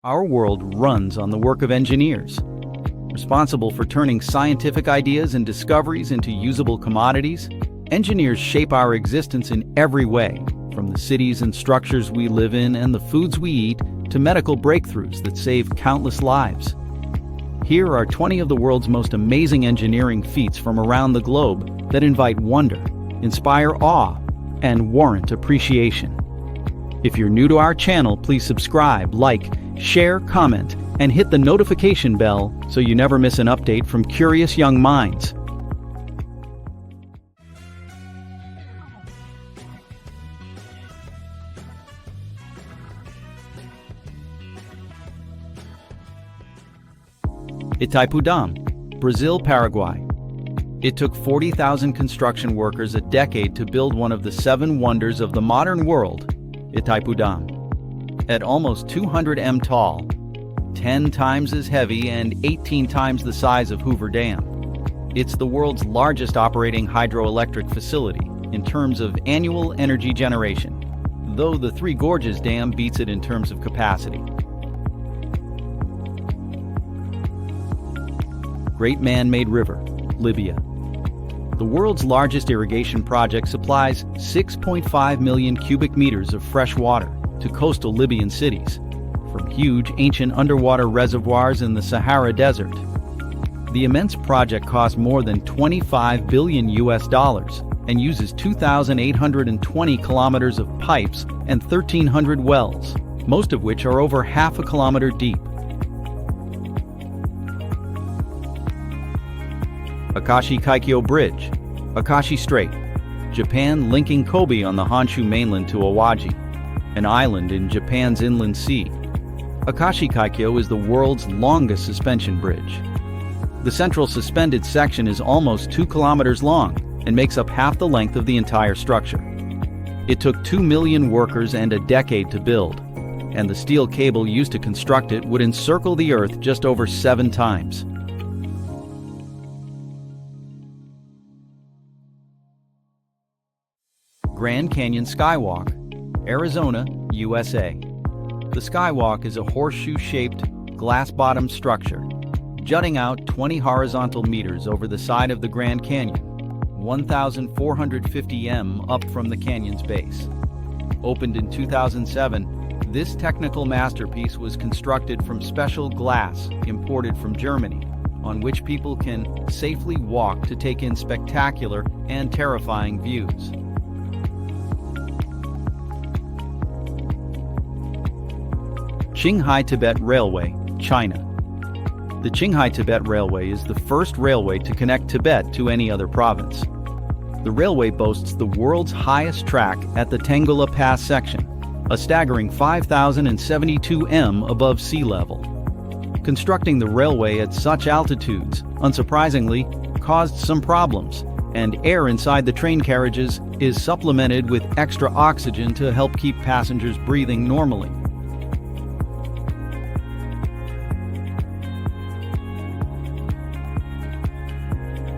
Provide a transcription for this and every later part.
Our world runs on the work of engineers, responsible for turning scientific ideas and discoveries into usable commodities. Engineers shape our existence in every way, from the cities and structures we live in and the foods we eat to medical breakthroughs that save countless lives. Here are 20 of the world's most amazing engineering feats from around the globe that invite wonder, inspire awe, and warrant appreciation. If you're new to our channel, please subscribe, like, share, comment, and hit the notification bell so you never miss an update from Curious Young Minds. Hoover Dam, Brazil, Paraguay. It took 40,000 construction workers a decade to build one of the 7 wonders of the modern world, Hoover Dam. At almost 200 m tall, 10 times as heavy and 18 times the size of Hoover Dam, it's the world's largest operating hydroelectric facility in terms of annual energy generation, though the Three Gorges Dam beats it in terms of capacity. Great Man-Made River, Libya. The world's largest irrigation project supplies 6.5 million cubic meters of fresh water to coastal Libyan cities, from huge ancient underwater reservoirs in the Sahara Desert. The immense project cost more than $25 billion and uses 2,820 kilometers of pipes and 1,300 wells, most of which are over half a kilometer deep. Akashi Kiko Bridge, Akashi Strait, Japan, linking Kobe on the Honshu mainland to Awaji, an island in Japan's inland sea. Akashi Kiko is the world's longest suspension bridge. The central suspended section is almost 2 kilometers long and makes up half the length of the entire structure. It took 2 million workers and a decade to build, and the steel cable used to construct it would encircle the Earth just over 7 times. Grand Canyon Skywalk, Arizona, USA. The Skywalk is a horseshoe-shaped, glass-bottomed structure, jutting out 20 horizontal meters over the side of the Grand Canyon, 1,450 m up from the canyon's base. Opened in 2007, this technical masterpiece was constructed from special glass imported from Germany, on which people can safely walk to take in spectacular and terrifying views. Shingai Tibet Railway, China. The Shingai Tibet Railway is the first railway to connect Tibet to any other province. The railway boasts the world's highest track at the Tangula Pass section, a staggering 5,072 m above sea level. Constructing the railway at such altitudes, unsurprisingly, caused some problems, and air inside the train carriages is supplemented with extra oxygen to help keep passengers breathing normally.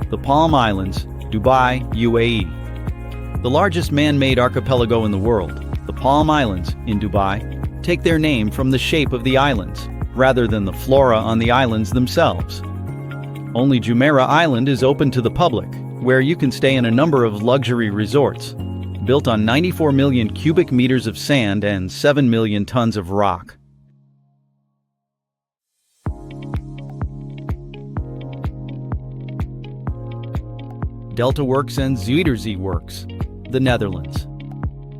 The Palm Islands, Dubai, UAE. The largest man-made archipelago in the world, the Palm Islands in Dubai, take their name from the shape of the islands, rather than the flora on the islands themselves. Only Jumeirah Island is open to the public, where you can stay in a number of luxury resorts, built on 94 million cubic meters of sand and 7 million tons of rock. Delta Works and Zuiderzee Works, the Netherlands.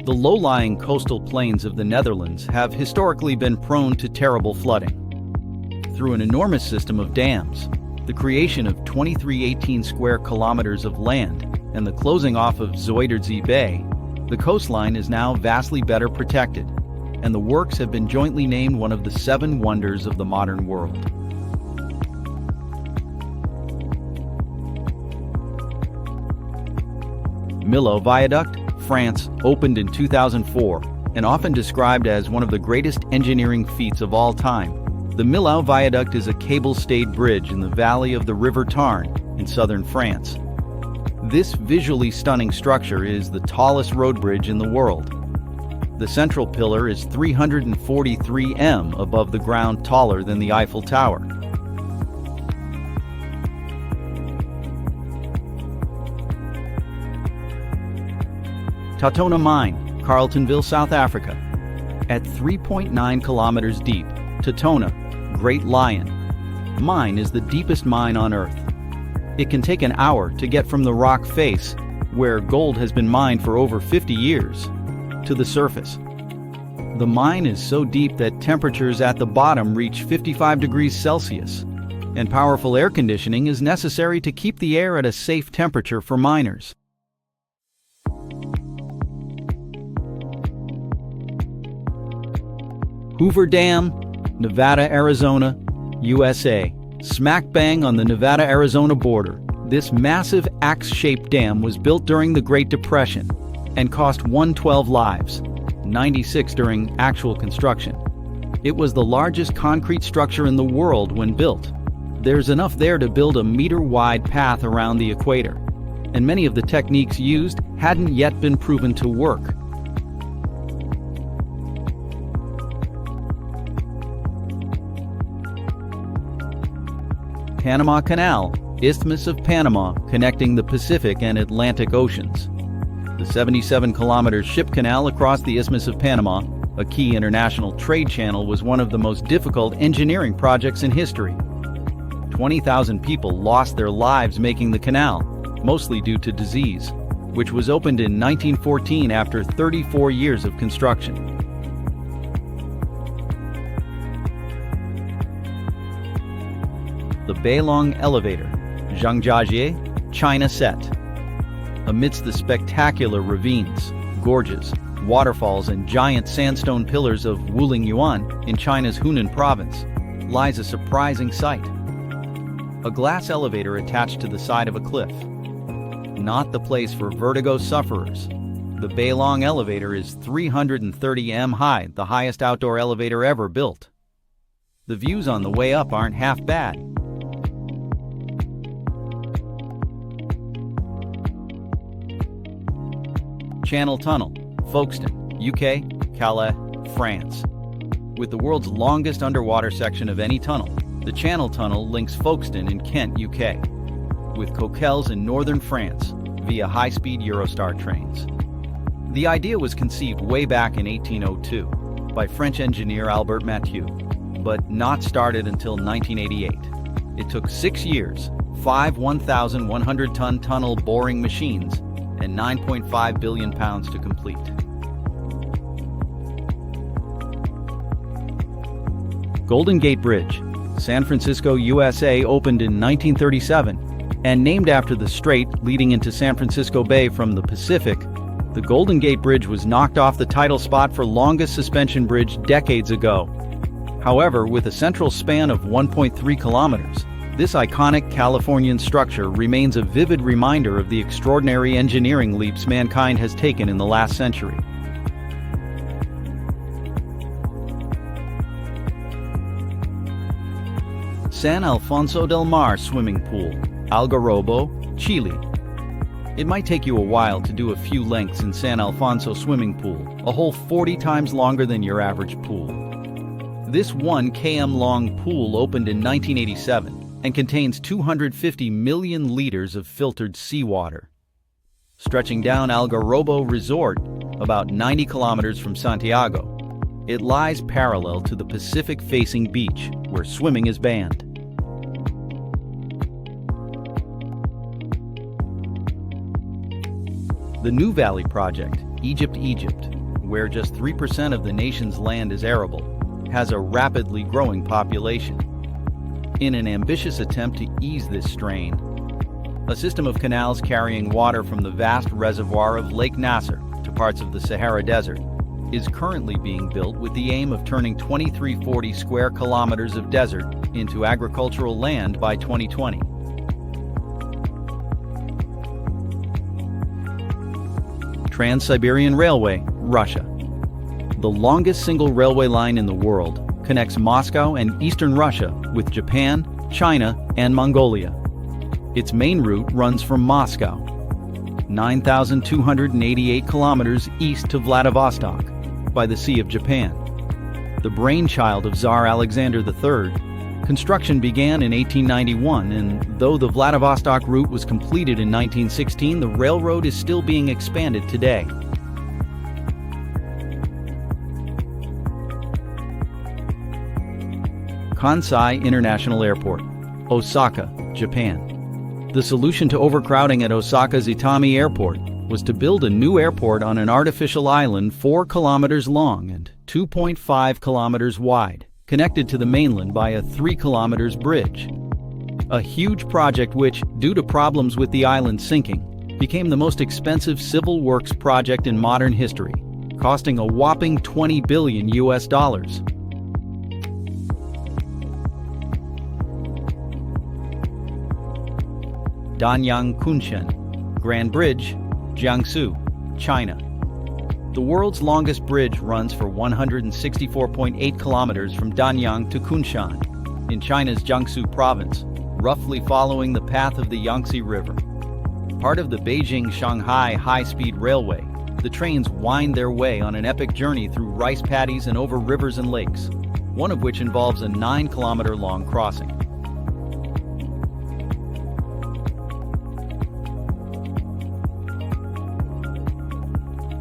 The low-lying coastal plains of the Netherlands have historically been prone to terrible flooding. Through an enormous system of dams, the creation of 2318 square kilometers of land, and the closing off of Zuiderzee Bay, the coastline is now vastly better protected, and the works have been jointly named one of the 7 wonders of the modern world. Milow Viaduct, France, opened in 2004 and often described as one of the greatest engineering feats of all time. The Milow Viaduct is a cable-stayed bridge in the valley of the River Tarn in southern France. This visually stunning structure is the tallest road bridge in the world. The central pillar is 343 m above the ground, taller than the Eiffel Tower. Tona Mine, Carletonville, South Africa. At 3.9 kilometers deep, Tona, Great Lion, Mine is the deepest mine on Earth. It can take an hour to get from the rock face, where gold has been mined for over 50 years, to the surface. The mine is so deep that temperatures at the bottom reach 55 degrees Celsius, and powerful air conditioning is necessary to keep the air at a safe temperature for miners. Hoover Dam, Nevada, Arizona, USA. Smack bang on the Nevada-Arizona border, this massive axe-shaped dam was built during the Great Depression and cost 112 lives, 96 during actual construction. It was the largest concrete structure in the world when built. There's enough there to build a meter-wide path around the equator, and many of the techniques used hadn't yet been proven to work. Panama Canal, Isthmus of Panama, connecting the Pacific and Atlantic Oceans. The 77-kilometer ship canal across the Isthmus of Panama, a key international trade channel, was one of the most difficult engineering projects in history. 20,000 people lost their lives making the canal, mostly due to disease, which was opened in 1914 after 34 years of construction. The Bong Elevator, Zhangjiajie, China set. Amidst the spectacular ravines, gorges, waterfalls, and giant sandstone pillars of Wulingyuan in China's Hunan province, lies a surprising sight. A glass elevator attached to the side of a cliff. Not the place for vertigo sufferers. The Bong Elevator is 330 m high, the highest outdoor elevator ever built. The views on the way up aren't half bad. Channel Tunnel, Folkestone, UK, Calais, France. With the world's longest underwater section of any tunnel, the Channel Tunnel links Folkestone in Kent, UK, with Coquelles in northern France via high-speed Eurostar trains. The idea was conceived way back in 1802 by French engineer Albert Mathieu, but not started until 1988. It took 6 years, 5 1,100-ton tunnel boring machines, and 9.5 billion pounds to complete. Golden Gate Bridge, San Francisco, USA, opened in 1937 and named after the strait leading into San Francisco Bay from the Pacific. The Golden Gate Bridge was knocked off the title spot for longest suspension bridge decades ago. However, with a central span of 1.3 kilometers, this iconic Californian structure remains a vivid reminder of the extraordinary engineering leaps mankind has taken in the last century. San Alfonso del Mar Swimming Pool, Algarrobo, Chile. It might take you a while to do a few lengths in San Alfonso swimming pool, a whole 40 times longer than your average pool. This 1 km long pool opened in 1987 and contains 250 million liters of filtered seawater. Stretching down Algarrobo Resort, about 90 kilometers from Santiago, it lies parallel to the Pacific-facing beach, where swimming is banned. The New Valley Project, Egypt, where just 3% of the nation's land is arable, has a rapidly growing population. In an ambitious attempt to ease this strain, a system of canals carrying water from the vast reservoir of Lake Nasser to parts of the Sahara Desert is currently being built with the aim of turning 2,340 square kilometers of desert into agricultural land by 2020. Trans-Siberian Railway, Russia. The longest single railway line in the world connects Moscow and eastern Russia with Japan, China, and Mongolia. Its main route runs from Moscow, 9,288 kilometers east to Vladivostok, by the Sea of Japan. The brainchild of Tsar Alexander III, construction began in 1891, and though the Vladivostok route was completed in 1916, the railroad is still being expanded today. Kansai International Airport, Osaka, Japan. The solution to overcrowding at Osaka's Itami Airport was to build a new airport on an artificial island 4 kilometers long and 2.5 kilometers wide, connected to the mainland by a 3 kilometers bridge. A huge project which, due to problems with the island sinking, became the most expensive civil works project in modern history, costing a whopping $20 billion. Danyang Kunshan Grand Bridge, Jiangsu, China. The world's longest bridge runs for 164.8 kilometers from Danyang to Kunshan, in China's Jiangsu province, roughly following the path of the Yangtze River. Part of the Beijing-Shanghai high-speed railway, the trains wind their way on an epic journey through rice paddies and over rivers and lakes, one of which involves a 9-kilometer-long crossing.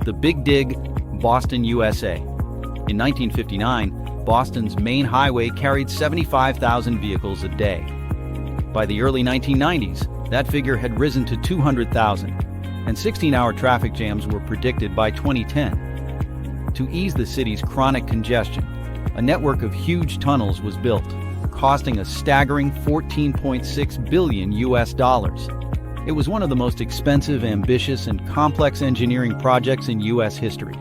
The Big Dig, Boston, USA. In 1959, Boston's main highway carried 75,000 vehicles a day. By the early 1990s, that figure had risen to 200,000, and 16-hour traffic jams were predicted by 2010. To ease the city's chronic congestion, a network of huge tunnels was built, costing a staggering $14.6 billion. It was one of the most expensive, ambitious, and complex engineering projects in U.S. history.